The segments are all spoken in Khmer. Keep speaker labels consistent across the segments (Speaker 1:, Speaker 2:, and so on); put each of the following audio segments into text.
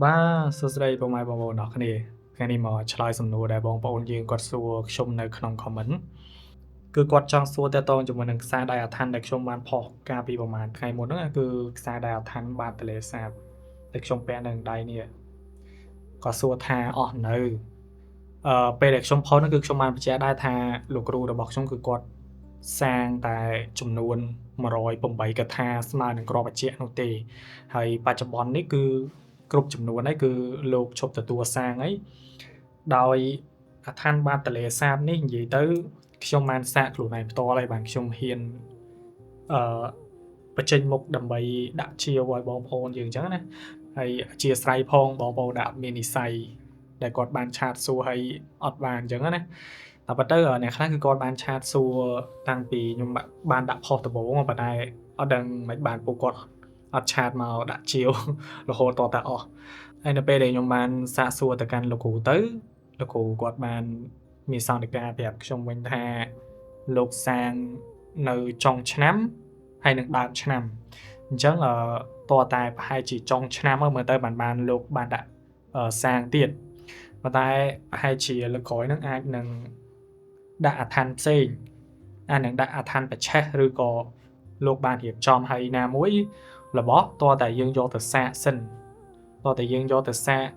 Speaker 1: បាទសួស្តីពុកម៉ែបងប្អូនអរគ្នាថ្ងៃនេះមកឆ្លើយសំណួរដែលបងប្អូនយើងគាត់សួរខ្ញុំនៅក្នុង comment គឺគាត់ចង់សួរតាក់ទងជាមួយនឹងខ្សែដៃអាថ័នដែលខ្ញុំបានផុសកាលពីប្រហែលថ្ងៃមុនហ្នឹងគឺខ្សែដៃអាថ័នបាតទន្លេសាបដែលខ្ញុំពាក់នៅដៃនេះគាត់សួរថាអស់នៅពេលដែលខ្ញុំផុសហ្នឹងគឺខ្ញុំបានបញ្ជាក់ដែរថាលោកគ្រូរបស់ខ្ញុំគឺគាត់សាងតែចំនួន108កថាស្មើនឹងក្របបញ្ជាក់នោះទេហើយបច្ចុប្បន្ននេះគឺគ្រប់ចំនួនហើយគឺលោកឈប់ទទួលសាងហើយដោយអាថ័នបាតទន្លេសាបនេះនិយាយទៅខ្ញុំបានសាកខ្លួនឯងផ្ទាល់ហើយបានខ្ញុំហ៊ានអឺបញ្ចេញមុខដើម្បីដាក់ជាវឲ្យបងប្អូនយើងអញ្ចឹងណាហើយអធិស្ឋានផងបងប្អូនដែលអត់មាននិស្ស័យដែលគាត់បានឆាតសួរហើយអត់បានអញ្ចឹងណាតែប៉ុន្តែអ្នកខ្លះគឺគាត់បានឆាតសួរតាំងពីខ្ញុំបានដាក់ផុសដំបូងប៉ុន្តែអត់ដឹងមិនបានពួកគាត់អត់ឆាតមកដាក់ជាវរហូតតតែអស់ហើយនៅពេលដែលខ្ញុំបានសាកសួរទៅកាន់លោកគ្រូទៅលោកគ្រូគាត់បានមានសន្និការប្រាប់ខ្ញុំវិញថាលោកសាងនៅចុងឆ្នាំហើយនឹងដើមឆ្នាំអញ្ចឹងតរតែប្រហែលជាចុងឆ្នាំមើលទៅបានលោកបានដាក់សាងទៀតប៉ុន្តែប្រហែលជាលើកក្រោយហ្នឹងអាចនឹងដាក់អាថ័នផ្សេងអាចនឹងដាក់អាថ័នបច្ឆេះឬក៏លោកបានរៀបចំហើយណាមួយរបស់តរតែយើងយកទៅសាកសិនតរតែយើងយកទៅសាក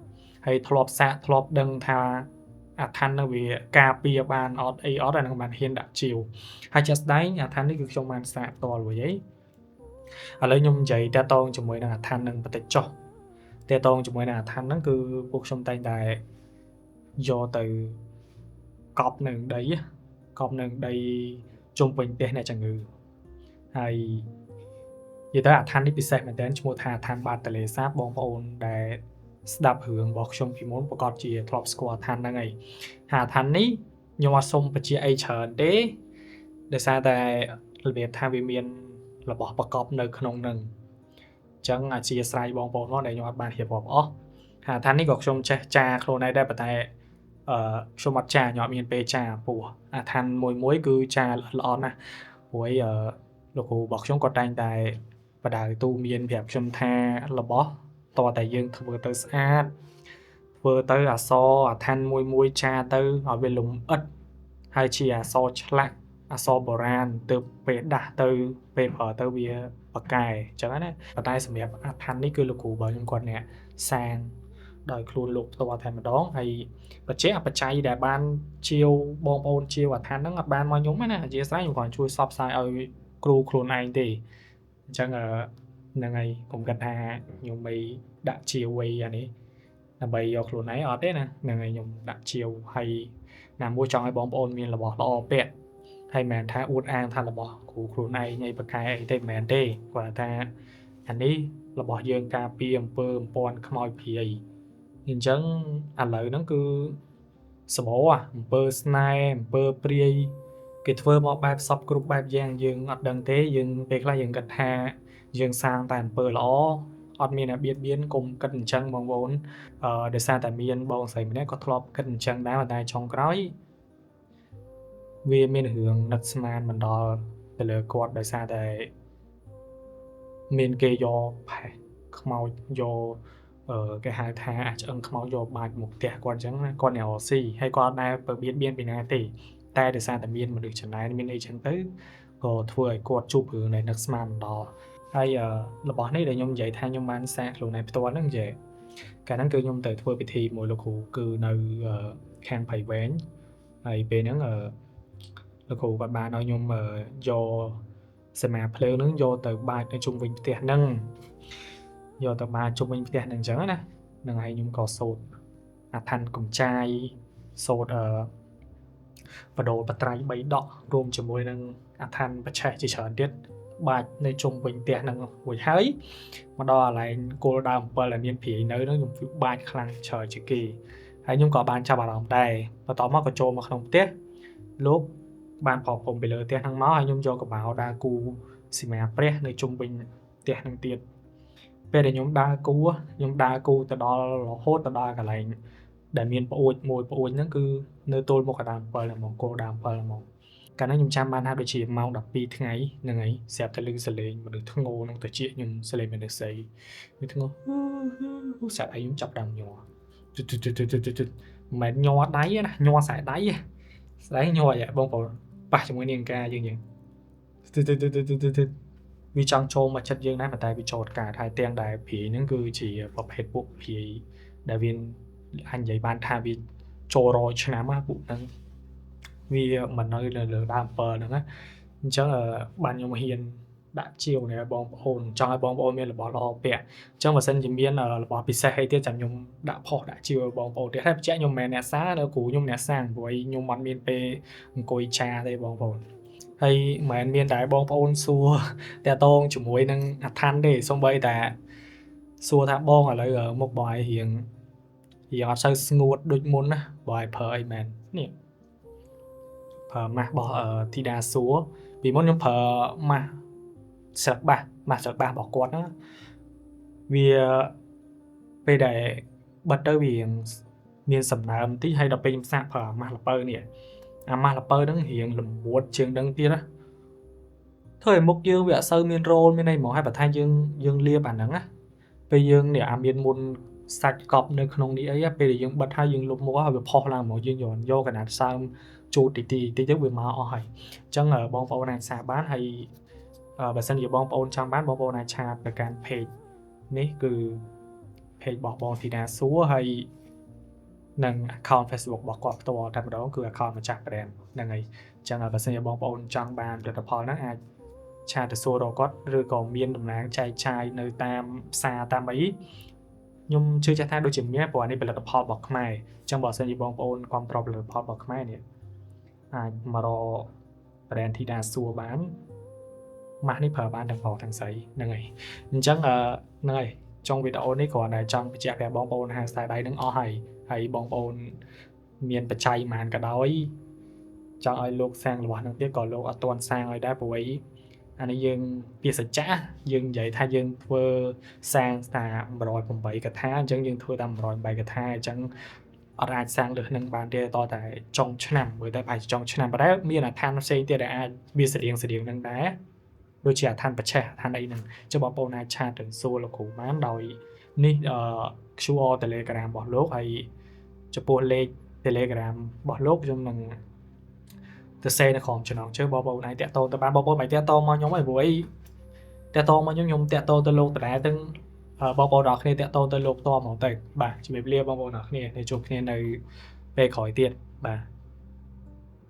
Speaker 1: ហើយធ្លាប់សាកធ្លាប់ដឹងថាអាថ័ននឹងវាការពារបានអត់អីអត់អានឹងបានហ៊ានដាក់ជាវហើយជាក់ស្ដែងអាថ័ននេះគឺខ្ញុំបានសាកផ្ទាល់រួចហើយឥឡូវខ្ញុំនិយាយតាក់ទងជាមួយនឹងអាថ័ននឹងបន្តិចចុះតាក់ទងជាមួយនឹងអាថ័នហ្នឹងគឺពួកខ្ញុំតែងតែយកទៅកប់នឹងដីជុំវិញផ្ទះអ្នកជំងឺហើយនិយាយទៅអាថ័ននេះពិសេសមែនទែនឈ្មោះថាអាថ័នបាតទន្លេសាបបងប្អូនដែលស្ដាប់រឿងរបស់ខ្ញុំពីមុនប្រកាសជាធ្លាប់ស្គាល់អាថ័នហ្នឹងហើយអាថ័ននេះខ្ញុំអត់សុំបញ្ជាអីច្រើនទេដោយសារតែរបៀបថាវាមានរបស់ប្រកបនៅក្នុងនឹងអញ្ចឹងអធិស្ឋានបងប្អូនដែលខ្ញុំអត់បានរៀបរាប់អស់អាថ័ននេះក៏ខ្ញុំចេះចាខ្លួនឯងដែរប៉ុន្តែខ្ញុំអត់ចាខ្ញុំអត់មានពេលចាពោះអាថ័នមួយគឺចាល្អណាស់ព្រោះលោកគ្រូរបស់ខ្ញុំគាត់តែងតែបដៅទូមានប្រាប់ខ្ញុំថារបស់តើតែយើងធ្វើទៅស្អាតធ្វើទៅអសអាថ័នមួយចាទៅឲ្យវាលំអិតហើយជាអសឆ្លាក់អសបុរាណទៅពេលដាស់ទៅពេលប្រើទៅវាបកែអញ្ចឹងណាប៉ុន្តែសម្រាប់អាថ័ននេះគឺលោកគ្រូរបស់ខ្ញុំគាត់អ្នកសាងដោយខ្លួនលោកផ្ទាល់តែម្ដងហើយបច្ចេកបច្ច័យដែលបានជាវបងប្អូនជាវអាថ័នហ្នឹងអត់បានមកខ្ញុំទេណាអធិស្ឋានខ្ញុំគ្រាន់ជួយសបផ្សាយឲ្យគ្រូខ្លួនឯងទេអញ្ចឹងហ្នឹងហើយកុំគិតថាខ្ញុំមិនដាក់ជាវអីអានេះដើម្បីយកខ្លួនឯងអត់ទេណាហ្នឹងហើយខ្ញុំដាក់ជាវហើយណាមួយចង់ឲ្យបងប្អូនមានរបស់ល្អពាក់ហើយមិនមែនថាអួតអាងថារបស់គ្រូខ្លួនឯងអីបកែអីទេមិនមែនទេគាត់ថាអានេះរបស់យើងការពារអំពើអំពាន់ខ្មោចព្រាយអញ្ចឹងឥឡូវហ្នឹងគឺសម្បូរអំពើស្នេហ៍អំពើព្រាយគេធ្វើមកបែបសពគ្រប់បែបយ៉ាងយើងអត់ដឹងទេយើងពេលខ្លះយើងគិតថាយើងសាងតែអំពើល្អអត់មានអ្នកបៀតបៀនកុំគិតអញ្ចឹងបងប្អូនដោយសារតែមានបងស្រីម្នាក់គាត់ធ្លាប់គិតអញ្ចឹងដែរតែចុងក្រោយវាមានរឿងនឹកស្មានមិនដល់ទៅលើគាត់ដោយសារតែមានគេយកផេះខ្មោចយកគេហៅថាអាចឆ្អឹងខ្មោចយកបាច់មកផ្ទះគាត់អញ្ចឹងណាគាត់អ្នករស៊ីហើយគាត់អត់ដែលបៀតបៀនពីណាទេតែដោយសារតែមានមនុស្សចំណែនមានអីចឹងទៅក៏ធ្វើឲ្យគាត់ជួបរឿងដែលនឹកស្មានមិនដល់ហើយរបស់នេះដែលខ្ញុំនិយាយថាខ្ញុំបានសាកខ្លួនឯងផ្ទាល់ហ្នឹងចេះកាលហ្នឹងគឺខ្ញុំទៅធ្វើពិធីមួយលោកគ្រូគឺនៅខាងព្រៃវែងហើយពេលហ្នឹងលោកគ្រូគាត់បានឲ្យខ្ញុំយកសមាភ្លើងហ្នឹងយកទៅបាចនៅជុំវិញផ្ទះហ្នឹងយកទៅបាចជុំវិញផ្ទះហ្នឹងអញ្ចឹងណាហ្នឹងហើយខ្ញុំក៏សូត្រអាថ័នកំចាយសូត្របដូលបត្រៃ3ដករួមជាមួយនឹងអាថ័នបច្ឆេះជាច្រើនទៀតបាចនៅជុំវិញផ្ទះហ្នឹងរួចហើយមកដល់កន្លែងគល់ដើម7ដែលមានព្រាយនៅហ្នឹងខ្ញុំបាចខ្លាំងច្រើនជាងគេហើយខ្ញុំក៏បានចាប់អារម្មណ៍ដែរបន្ទាប់មកក៏ចូលមកក្នុងផ្ទះលោកបានប្រពំពីលើផ្ទះហ្នឹងមកហើយខ្ញុំយកកបោដើរគូសីមាព្រះនៅជុំវិញផ្ទះហ្នឹងទៀតពេលដែលខ្ញុំដើរគូទៅដល់រហូតទៅដល់កន្លែងដែលមានប្អួចមួយប្អួចហ្នឹងគឺនៅទល់មុខដើម7ហ្មងគល់ដើម7ហ្មង កាលណាខ្ញុំចាំបានថាដូចជាម៉ោង 12 ថ្ងៃហ្នឹងហើយស្រាប់តែឮសលេងមនុស្សធ្ងោក្នុងត្រចៀកខ្ញុំសលេងមនុស្សស្រីវាធ្ងោស្រាប់តែខ្ញុំចាប់ដើមញ័រមិនមែនញ័រដៃទេណាញ័រខ្សែដៃស្អីញ័រអាបងប្អូនប៉ះជាមួយនាងការយើងវាចង់ចូលមកចិត្តយើងដែរប៉ុន្តែវាចូលការហើយទាំងដែលព្រាយហ្នឹងគឺជាប្រភេទពួកព្រាយដែលវាអញនិយាយបានថាវាចូល100ឆ្នាំណាពួកហ្នឹងវាមិននៅលើដើមអំពើហ្នឹងណាអញ្ចឹងបានខ្ញុំហ៊ានដាក់ជាវនេះឲ្យបងប្អូនចង់ឲ្យបងប្អូនមានរបស់ល្អពាក់អញ្ចឹងបើសិនជាមានរបស់ពិសេសអីទៀតចាំខ្ញុំដាក់ផុសដាក់ជាវឲ្យបងប្អូនទៀតហើយបញ្ជាក់ខ្ញុំមិនមែនអ្នកសារនៅគ្រូខ្ញុំអ្នកសាងព្រោះខ្ញុំអត់មានពេលអង្គុយឆាទេបងប្អូនហើយមិនមែនមានតែបងប្អូនសួរតាក់ទងជាមួយនឹងអាឋានទេសូម្បីតែសួរថាបងឥឡូវមុខបងឯងរៀងអត់សូវស្ងួតដូចមុនណាបងឯងប្រើអីមែននេះប្រើម៉ាស់របស់ធីតាសួរពីមុនខ្ញុំប្រើម៉ាស់ស្រឹកបាសរបស់គាត់ហ្នឹងវាពេលដែលបិទទៅវាមានសំណើមបន្តិចហើយដល់ពេលខ្ញុំសាកប្រើម៉ាស់លពៅនេះអាម៉ាស់លពៅហ្នឹងរៀងល្មួតជាងដឹងទៀតណាធ្វើឲ្យមុខយើងវាអត់សូវមានរោលមានអីហ្មងហើយបើថាយើងលាបអាហ្នឹងណាពេលយើងនេះអាមានមុនសាច់កប់នៅក្នុងនេះអីពេលដែលយើងបិទហើយយើងលុបមុខហើយវាផុសឡើងហ្មងយើងយកកណាត់សើមជូតតិចទៅវាមកអស់ហើយអញ្ចឹងបងប្អូនអាចសាកបានហើយបើសិនជាបងប្អូនចង់បានបងប្អូនអាចឆាតទៅកាន់ page នេះគឺ page របស់បងធីតាសួរហើយនិង account Facebook របស់គាត់ផ្ទាល់តែម្ដងគឺ account ម្ចាស់ brand ហ្នឹងហើយអញ្ចឹងបើសិនជាបងប្អូនចង់បានផលិតផលហ្នឹងអាចឆាតទៅសួររកគាត់ឬក៏មានតំណាងចែកចាយនៅតាមផ្សារតាមអីខ្ញុំជឿចាស់ថាដូចជាមានព្រោះអានេះផលិតផលរបស់ខ្មែរអញ្ចឹងបើសិនជាបងប្អូនគាំទ្រផលិតផលរបស់ខ្មែរនេះអាចមករក brand ធីតាសួរបានម៉ាស់នេះប្រើបានទាំងប្រុសទាំងស្រីហ្នឹងហើយអញ្ចឹងហ្នឹងហើយចុងវីដេអូនេះគ្រាន់តែចង់បញ្ជាក់ប្រាប់បងប្អូនហាងខ្សែដៃនឹងអស់ហើយបងប្អូនមានបច្ច័យប៉ុន្មានក៏ដោយចង់ឲ្យលោកសាងរបស់នឹងទៀតក៏លោកអត់ទាន់សាងឲ្យដែរព្រោះអានេះយើងពាក្យសច្ចៈយើងនិយាយថាយើងធ្វើសាងតាម108កថាអញ្ចឹងយើងធ្វើតាម108កថាអញ្ចឹងអត់អាចសាងលើសនឹងបានទេតតែចុងឆ្នាំមើលតែបែរចុងឆ្នាំប៉ុន្តែមានអាឋានផ្សេងទៀតដែលអាចវាស្រៀងនឹងដែរដូចជាអាឋានបច្ឆេះអាឋានអីហ្នឹងចុះបងប្អូនអាចឆាតទៅសួរលោកគ្រូបានដោយនេះ QR Telegram របស់លោកហើយចំពោះលេខ Telegram របស់លោកខ្ញុំនឹងទៅសេនៅក្រុមចំណងជើងបងប្អូនអាចតាក់ទងទៅបានបងប្អូនមិនតាក់ទងមកខ្ញុំទេព្រោះតាក់ទងមកខ្ញុំតាក់ទងទៅលោកដដែលទាំងបងប្អូនទាំងគ្នាតាក់ទងទៅលោកផ្ទាល់ហ្មងទៅបាទជំរាបលាបងប្អូនទាំងគ្នាជួបគ្នានៅពេលក្រោយទៀតបាទ